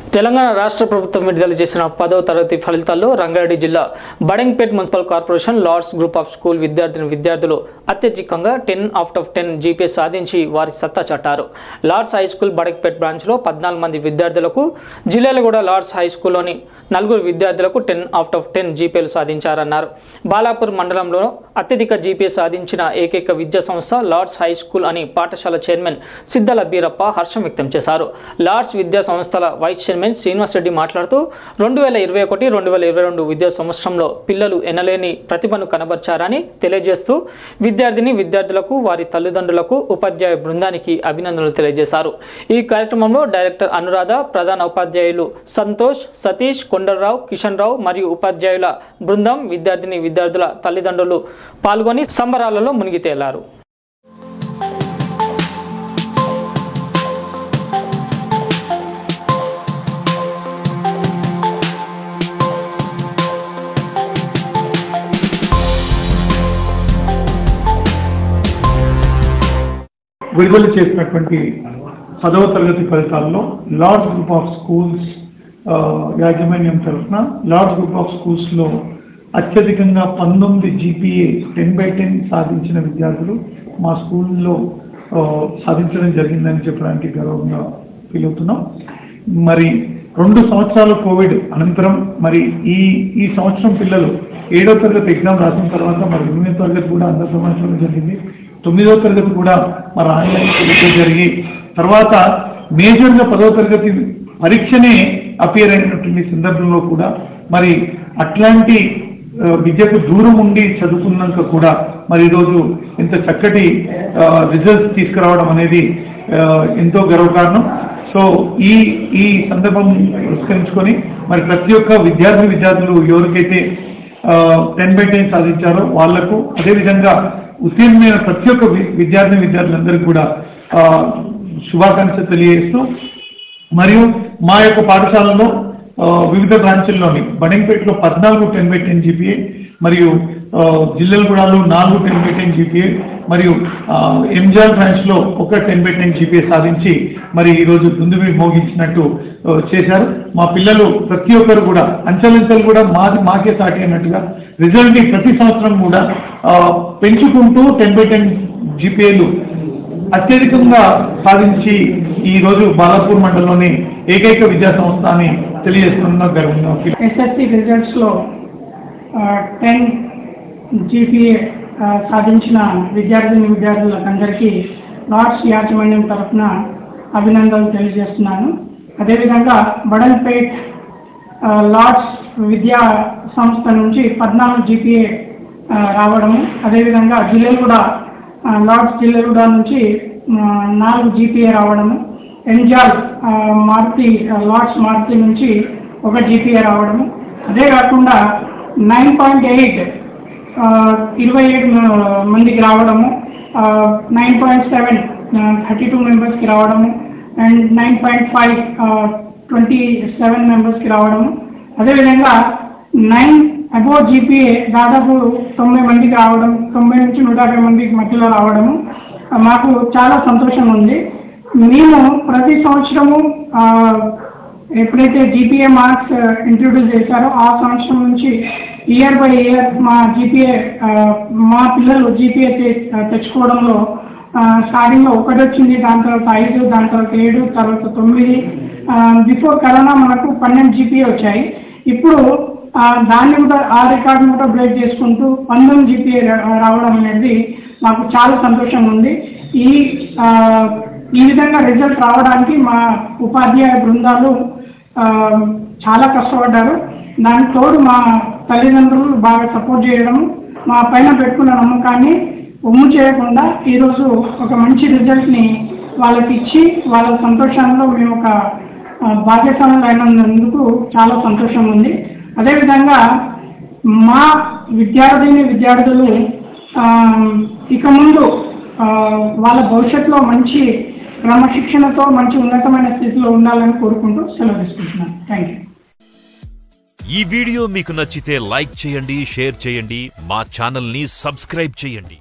తెలంగాణ రాష్ట్ర ప్రభుత్వం విడుదల చేసిన 10వ తరగతి ఫలితాల్లో రంగారెడ్డి జిల్లా Badangpet municipal corporation Lords Group of School విద్యార్థులు అత్యధికంగా 10/10 జీపీఏ సాధించి వారి సత్తా చాటారు. లార్డ్స్ హై స్కూల్ బడంగ్పేట్ బ్రాంచ్లో 14 మంది విద్యార్థులకు, జిల్లాలో కూడా లార్డ్స్ హై స్కూల్లోని 4 విద్యార్థులకు 10/10 జీపీఏలు సాధించారన్నారు. బాలాపూర్ మండలంలో అత్యధిక జీపీఏ సాధించిన ఏకైక విద్యా సంస్థ లార్డ్స్ హై స్కూల్ అని పాఠశాల చైర్మన్ సిద్దల బీరప్ప హర్షం వ్యక్తం చేశారు. లార్డ్స్ విద్యా సంస్థల వైస్ చైర్మన్ శ్రీనివాస్ రెడ్డి మాట్లాడుతూ 2021-2022 విద్యా సంవత్సరంలో పిల్లలు ఎనలేని ప్రతిభను కనబర్చారని తెలియజేస్తూ విద్యార్థులకు, వారి తల్లిదండ్రులకు, ఉపాధ్యాయ బృందానికి అభినందనలు తెలియజేశారు. ఈ కార్యక్రమంలో డైరెక్టర్ అనురాధ, ప్రధాన ఉపాధ్యాయులు సంతోష్, సతీష్, కొండలరావు, కిషన్ రావు మరియు ఉపాధ్యాయుల బృందం, విద్యార్థుల తల్లిదండ్రులు పాల్గొని సంబరాలలో మునిగి తేలారు. విడుదల చేసినటువంటి 10వ తరగతి ఫలితాల్లో లార్డ్స్ గ్రూప్ ఆఫ్ స్కూల్స్ యాజమాన్యం తరఫున లార్డ్స్ గ్రూప్ ఆఫ్ స్కూల్స్ లో అత్యధికంగా 19 జీపీఏ 10/10 సాధించిన విద్యార్థులు మా స్కూల్లో సాధించడం జరిగిందని చెప్పడానికి గర్వంగా ఫీల్ అవుతున్నాం. మరి 2 సంవత్సరాలు కోవిడ్ అనంతరం మరి ఈ సంవత్సరం పిల్లలు 7వ తరగతి ఎగ్జామ్ రాసిన తర్వాత మరి 8వ తరగతి కూడా అందరి సంవత్సరం జరిగింది. 9వ తరగతి కూడా మరి ఆన్లైన్ పరీక్ష జరిగి తర్వాత మేజర్గా 10వ తరగతి పరీక్షనే అపియర్ అయినటువంటి సందర్భంలో కూడా మరి అట్లాంటి విద్యకు దూరం ఉండి చదువుకున్నాక కూడా మరి ఈరోజు ఇంత చక్కటి రిజల్ట్స్ తీసుకురావడం అనేది ఎంతో గర్వకారణం. సో ఈ సందర్భం పురస్కరించుకొని మరి ప్రతి ఒక్క విద్యార్థులు ఎవరికైతే 10/10 సాధించారో వాళ్లకు, అదేవిధంగా ఉత్తీర్ణమైన ప్రతి ఒక్క విద్యార్థులందరికీ కూడా శుభాకాంక్షలు తెలియజేస్తూ మరియు మా యొక్క పాఠశాలలో వివిధ బ్రాంచుల్లోని బడంగ్పేటలో 14 10/10 జీపీఏ మరియు జిల్లెలగూడలో 4 10/10 జీపీఏ మరియు ఎంజాల్ బ్రాంచ్ లో ఒక 10/10 జీపీఏ సాధించి మరి ఈరోజు ముందు మోగించినట్టు చేశారు. మా పిల్లలు ప్రతి ఒక్కరు కూడా అంచెలంచెలు కూడా మాకే సాటి అన్నట్టుగా రిజల్ట్ ని ప్రతి సంవత్సరం కూడా పెంచుకుంటూ 10/10 జీపీఏలు అత్యధికంగా సాధించి ఈ రోజు బాలాపూర్ మండలంలోని ఏకైక విద్యా సంస్థ అని తెలియజేస్తున్న గర్వంగా. ఎస్ఎస్సి రిజల్ట్స్ లో 10 జీపీఏ సాధించిన విద్యార్థులందరికీ లార్డ్స్ యాజమాన్యం తరఫున అభినందనలు తెలియజేస్తున్నాను. అదేవిధంగా బడంగ్పేట్ లార్డ్స్ విద్యా సంస్థ నుంచి 14 జీపీఏ రావడము, అదేవిధంగా లార్డ్స్ జిల్లెలగూడ నుంచి 4 జీపీఏ రావడము, ఎంజాల్ లార్డ్స్ మారుతి నుంచి 1 జీపీఏ రావడము, అదే కాకుండా 9.8 27 మందికి రావడము, 9.7 32 మెంబర్స్కి రావడము, అండ్ 9.5 27 మెంబర్స్కి రావడము, అదేవిధంగా 9 అబోవ్ జీపీఏ దాదాపు 90 మందికి రావడం, 90 నుంచి 150 మందికి మధ్యలో రావడము మాకు చాలా సంతోషంగా ఉంది. మేము ప్రతి సంవత్సరము ఎప్పుడైతే జీపీఏ మార్క్స్ ఇంట్రొడ్యూస్ చేశారో ఆ సంవత్సరం నుంచి ఇయర్ బై ఇయర్ మా పిల్లలు జీపీఏ తెచ్చుకోవడంలో స్టార్టింగ్ లో 1 వచ్చింది, దాని తర్వాత 5, దాని తర్వాత 7, తర్వాత 9, బిఫోర్ కరోనా మనకు 12 జీపీఏ వచ్చాయి. ఇప్పుడు దాన్ని కూడా ఆ రికార్డును కూడా బ్రేక్ చేసుకుంటూ 19 జీపీఏ రావడం అనేది మాకు చాలా సంతోషంగా ఉంది. ఈ విధంగా రిజల్ట్ రావడానికి మా ఉపాధ్యాయ బృందాలు చాలా కష్టపడ్డారు. దానికి తోడు మా తల్లిదండ్రులు బాగా సపోర్ట్ చేయడం, మా పైన పెట్టుకున్న నమ్మకాన్ని ఒమ్ము చేయకుండా ఈరోజు ఒక మంచి రిజల్ట్ ని వాళ్ళకి ఇచ్చి వాళ్ళ సంతోషంలో మేము ఒక భాగ్యస్వాములు అయినందుకు చాలా సంతోషం ఉంది. అదేవిధంగా మా విద్యార్థులు ఇక ముందు వాళ్ళ భవిష్యత్తులో మంచి క్రమశిక్షణతో మంచి ఉన్నతమైన స్థితిలో ఉండాలని కోరుకుంటూ సెలవు తీసుకుంటున్నాను. Thank you. ఈ వీడియో మీకు నచ్చితే లైక్ చేయండి, షేర్ చేయండి, మా ఛానల్ ని సబ్స్క్రైబ్ చేయండి.